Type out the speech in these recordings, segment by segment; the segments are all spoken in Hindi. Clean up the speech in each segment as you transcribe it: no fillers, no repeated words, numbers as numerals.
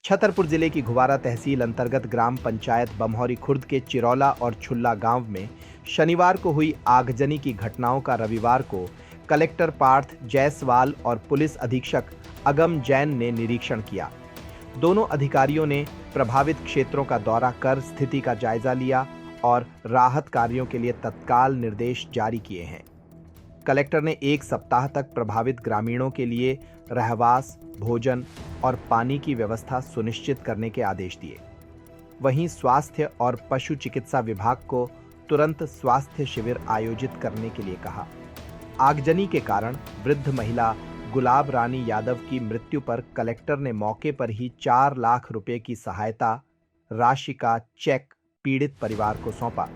छतरपुर जिले की घुवारा तहसील अंतर्गत ग्राम पंचायत बमहौरी खुर्द के चिरौला और छुल्ला गांव में शनिवार को हुई आगजनी की घटनाओं का रविवार को कलेक्टर पार्थ जायसवाल और पुलिस अधीक्षक अगम जैन ने निरीक्षण किया। दोनों अधिकारियों ने प्रभावित क्षेत्रों का दौरा कर स्थिति का जायजा लिया और राहत कार्यों के लिए तत्काल निर्देश जारी किए हैं। कलेक्टर ने 1 सप्ताह तक प्रभावित ग्रामीणों के लिए रहवास, भोजन और पानी की व्यवस्था सुनिश्चित करने के आदेश दिए। वहीं स्वास्थ्य और पशु चिकित्सा विभाग को तुरंत स्वास्थ्य शिविर आयोजित करने के लिए कहा। आगजनी के कारण वृद्ध महिला गुलाब रानी यादव की मृत्यु पर कलेक्टर ने मौके पर ही 4 लाख रुपए की सहायता राशि का चेक पीड़ित परिवार को सौंपा।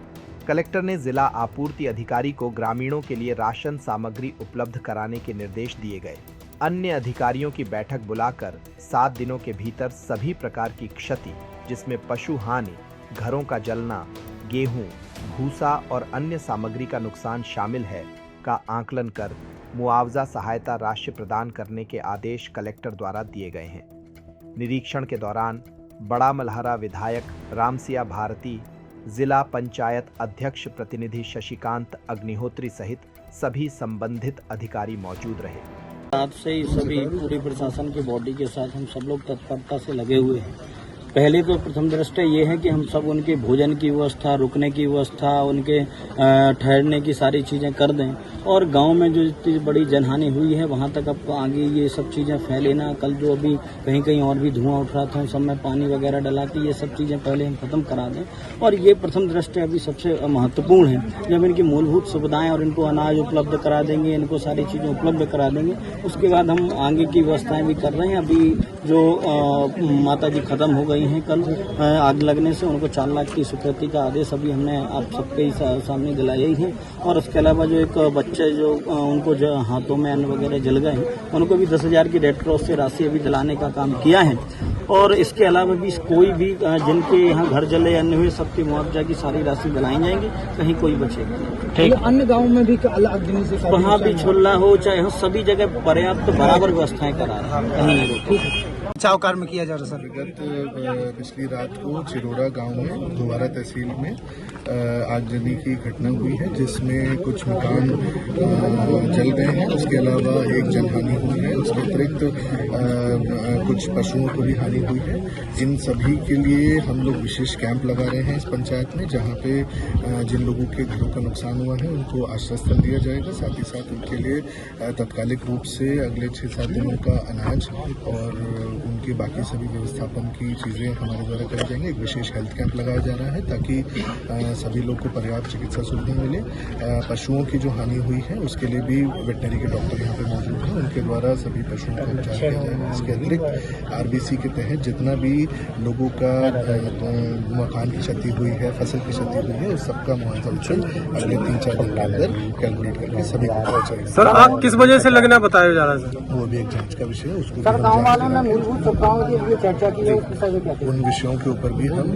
कलेक्टर ने जिला आपूर्ति अधिकारी को ग्रामीणों के लिए राशन सामग्री उपलब्ध कराने के निर्देश दिए गए। अन्य अधिकारियों की बैठक बुलाकर 7 दिनों के भीतर सभी प्रकार की क्षति, जिसमें पशु हानि, घरों का जलना, गेहूं, भूसा और अन्य सामग्री का नुकसान शामिल है, का आकलन कर मुआवजा सहायता राशि प्रदान करने के आदेश कलेक्टर द्वारा दिए गए हैं। निरीक्षण के दौरान बड़ा मल्हारा विधायक रामसिया भारती, जिला पंचायत अध्यक्ष प्रतिनिधि शशिकांत अग्निहोत्री सहित सभी संबंधित अधिकारी मौजूद रहे। आज से ही सभी पूरी प्रशासन की बॉडी के साथ हम सब लोग तत्परता से लगे हुए हैं। पहले तो प्रथम दृष्टया ये है कि हम सब उनके भोजन की व्यवस्था, रुकने की व्यवस्था, उनके ठहरने की सारी चीज़ें कर दें और गांव में जो इतनी बड़ी जनहानि हुई है वहां तक अब आगे ये सब चीज़ें फैले ना। कल जो अभी कहीं कहीं और भी धुआं उठ रहा था, उन सब में पानी वगैरह डला के ये सब चीज़ें पहले हम खत्म करा दें। और ये प्रथम दृष्टया अभी सबसे महत्वपूर्ण है। जब इनकी मूलभूत सुविधाएं और इनको अनाज उपलब्ध करा देंगे, इनको सारी चीज़ें उपलब्ध करा देंगे, उसके बाद हम आगे की व्यवस्थाएं भी कर रहे हैं। अभी जो माता जी खत्म हो गई हैं कल आग लगने से, उनको 4 लाख की स्वीकृति का आदेश अभी हमने आप सबके ही सामने दिलाया ही है। और उसके अलावा जो एक बच्चे जो उनको जो हाथों में अन्न वगैरह जल गए हैं, उनको भी 10,000 की रेड क्रॉस से राशि अभी दिलाने का काम किया है। और इसके अलावा भी कोई भी जिनके यहाँ घर जले अन्य हुए, सबकी मुआवजा की सारी राशि दिलाई जाएंगी, कहीं कोई बचेगा। ठीक। अन्य गाँव में भी अग्नि से वहाँ भी छुल्ला हो चाहे हो, सभी जगह पर्याप्त बराबर व्यवस्थाएं करा रहे हैं। बचाव कार्य में किया जा रहा है सर। विगत पिछली रात को चिरोड़ा गांव में घुवारा तहसील में आगजनी की घटना हुई है, जिसमें कुछ मकान जल गए हैं। उसके अलावा एक जनहानि हुई है। उसके अतिरिक्त कुछ पशुओं को भी हानि हुई है। इन सभी के लिए हम लोग विशेष कैंप लगा रहे हैं इस पंचायत में, जहां पे जिन लोगों के घरों का नुकसान हुआ है उनको आश्वासन दिया जाएगा। साथ ही साथ उनके लिए तात्कालिक रूप से अगले 6-7 दिनों का अनाज और उनके बाकी सभी व्यवस्थापन की चीज़ें हमारे द्वारा करी जाएंगी। एक विशेष हेल्थ कैंप लगाया जा रहा है ताकि सभी लोग को पर्याप्त चिकित्सा सुविधा मिले। पशुओं की जो हानि हुई है उसके लिए भी वेटनरी के डॉक्टर यहाँ पे मौजूद हैं, उनके द्वारा सभी पशुओं का उपचार किया जाएगा। इसके अतिरिक्त आरबीसी के तहत जितना भी लोगों का मकान की क्षति हुई है, फसल की क्षति हुई है, उस सबका मुआवजा अगले 3-4 दिन के अंदर कैलकुलेट करके सभी को पहुँचाएगा। सर आग किस वजह से लगना बताया जा रहा है सर? वो भी एक जाँच का विषय है। उसको गाँव वालों ने मूलभूत सुविधाओं के लिए चर्चा की है, उन विषयों के ऊपर भी हम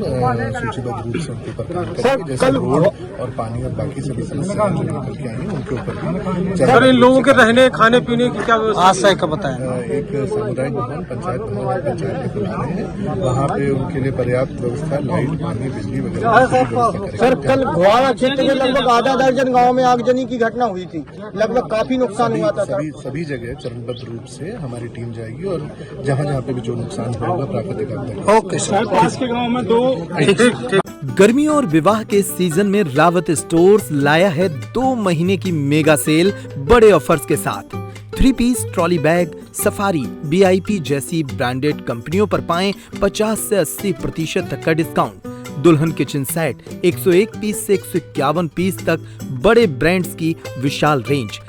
सूचीबद्ध रूप से उनके ऊपर काम करेंगे, जैसे रोड और पानी और बाकी सभी समस्याएं जो निकल के आई हैं उनके ऊपर भी। सर इन लोगों के रहने खाने पीने की क्या आशय का बताया? एक सामुदायिक भवन पंचायत में खुला है, वहाँ पे उनके लिए पर्याप्त व्यवस्था, लाइट, पानी, बिजली वगैरह। सर कल घुवारा क्षेत्र में लगभग आधा दर्जन गाँव में आगजनी की घटना हुई थी, लगभग काफी नुकसान हुआ था। सभी जगह चरणबद्ध रूप से हमारी टीम जाएगी और जहाँ पे भी जो नुकसान होगा प्राकृतिक आपदा। Okay sir. पास के गांव में 2 गर्मियों और विवाह के सीजन में रावत स्टोर्स लाया है 2 महीने की मेगा सेल बड़े ऑफर्स के साथ। 3 piece trolley bag, Safari, VIP जैसी ब्रांडेड कंपनियों पर पाएं 50 से 80% तक का डिस्काउंट। दुल्हन किचन सेट 101 पीस से 151 पीस तक बड़े ब्रांड्स की विशाल रेंज।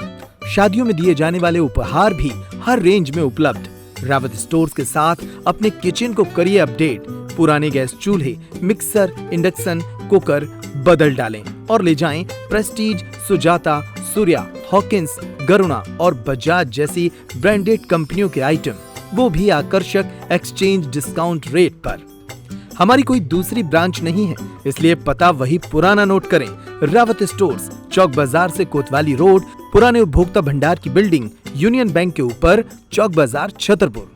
शादियों में दिए जाने वाले उपहार भी हर रेंज में उपलब्ध। रावत स्टोर्स के साथ अपने किचन को करिए अपडेट। पुराने गैस चूल्हे, मिक्सर, इंडक्शन, कुकर बदल डालें और ले जाएं प्रेस्टीज, सुजाता, सूर्या, हॉकिंस, गरुणा और बजाज जैसी ब्रांडेड कंपनियों के आइटम, वो भी आकर्षक एक्सचेंज डिस्काउंट रेट पर। हमारी कोई दूसरी ब्रांच नहीं है, इसलिए पता वही पुराना नोट करें। रावत स्टोर्स, चौक बाजार से कोतवाली रोड, पुराने उपभोक्ता भंडार की बिल्डिंग, यूनियन बैंक के ऊपर, चौक बाजार, छतरपुर।